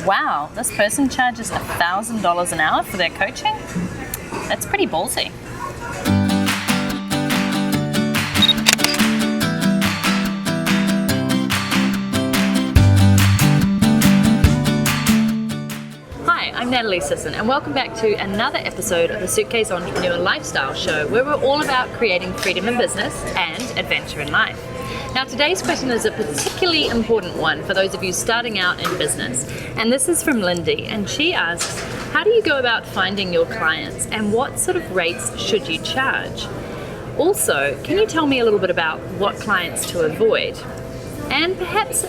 Wow, this person charges $1,000 an hour for their coaching? That's pretty ballsy. Hi, I'm Natalie Sisson, and welcome back to another episode of the Suitcase Entrepreneur Lifestyle Show, where we're all about creating freedom in business and adventure in life. Now, today's question is a particularly important one for those of you starting out in business. And this is from Lindy, and she asks, how do you go about finding your clients and what sort of rates should you charge? Also, can you tell me a little bit about what clients to avoid? And perhaps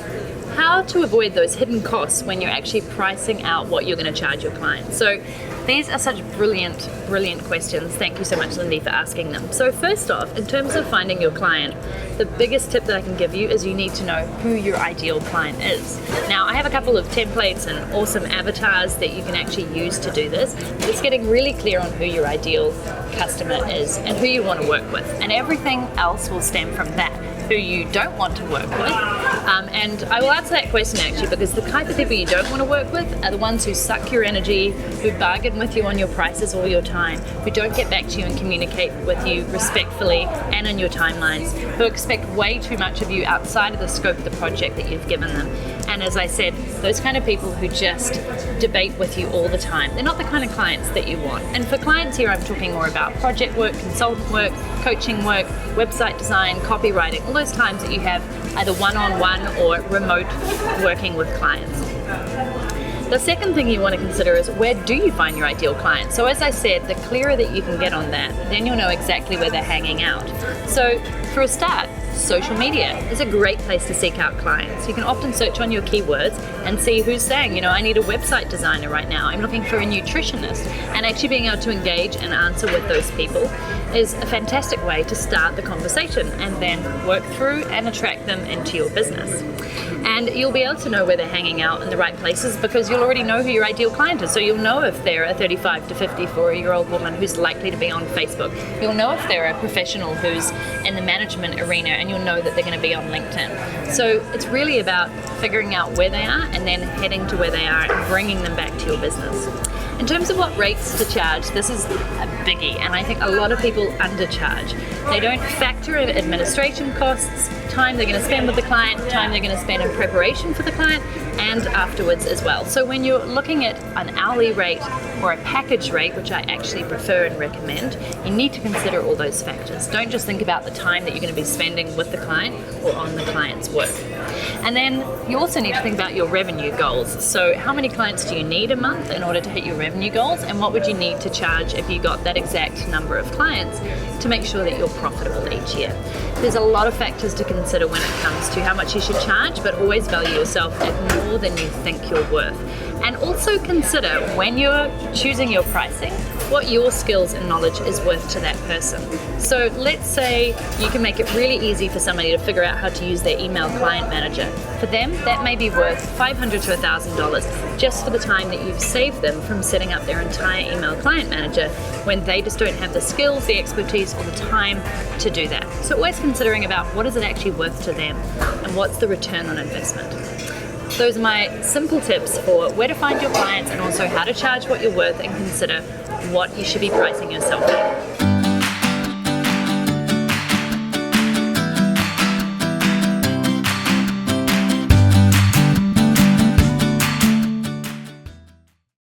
how to avoid those hidden costs when you're actually pricing out what you're going to charge your clients. So these are such brilliant questions. Thank you so much, Lindy, for asking them. So first off, in terms of finding your client, the biggest tip that I can give you is you need to know who your ideal client is. Now, I have a couple of templates and awesome avatars that you can actually use to do this. It's getting really clear on who your ideal customer is and who you want to work with. And everything else will stem from that. Who you don't want to work with. And I will answer that question actually, because the type of people you don't want to work with are the ones who suck your energy, who bargain with you on your prices all your time, who don't get back to you and communicate with you respectfully and on your timelines, who expect way too much of you outside of the scope of the project that you've given them. And as I said, those kind of people who just debate with you all the time, they're not the kind of clients that you want. And for clients here, I'm talking more about project work, consultant work, coaching work, website design, copywriting, all those times that you have either one-on-one or remote working with clients. The second thing you want to consider is, where do you find your ideal client? So as I said, the clearer that you can get on that, then you'll know exactly where they're hanging out. So for a start, social media is a great place to seek out clients. You can often search on your keywords and see who's saying, I need a website designer right now. I'm looking for a nutritionist. And actually being able to engage and answer with those people is a fantastic way to start the conversation and then work through and attract them into your business. And you'll be able to know where they're hanging out in the right places because you'll already know who your ideal client is. So you'll know if they're a 35 to 54-year-old woman who's likely to be on Facebook. You'll know if they're a professional who's in the management arena, and you'll know that they're going to be on LinkedIn. So it's really about figuring out where they are and then heading to where they are and bringing them back to your business. In terms of what rates to charge, this is a biggie, and I think a lot of people undercharge. They don't factor in administration costs, time they're going to spend with the client, time they're going to spend in preparation for the client, and afterwards as well. So when you're looking at an hourly rate or a package rate, which I actually prefer and recommend, you need to consider all those factors. Don't just think about the time that you're going to be spending with the client or on the client's work. And then you also need to think about your revenue goals. So how many clients do you need a month in order to hit your revenue goals, and what would you need to charge if you got that exact number of clients to make sure that you're profitable each year? There's a lot of factors to consider when it comes to how much you should charge, but always value yourself at more than you think you're worth. And also consider, when you're choosing your pricing, what your skills and knowledge is worth to that person. So let's say you can make it really easy for somebody to figure out how to use their email client manager. For them, that may be worth $500 to $1,000 just for the time that you've saved them from setting up their entire email client manager when they just don't have the skills, the expertise, or the time to do that. So always considering about what is it actually worth to them and what's the return on investment. Those are my simple tips for where to find your clients and also how to charge what you're worth, and consider what you should be pricing yourself at.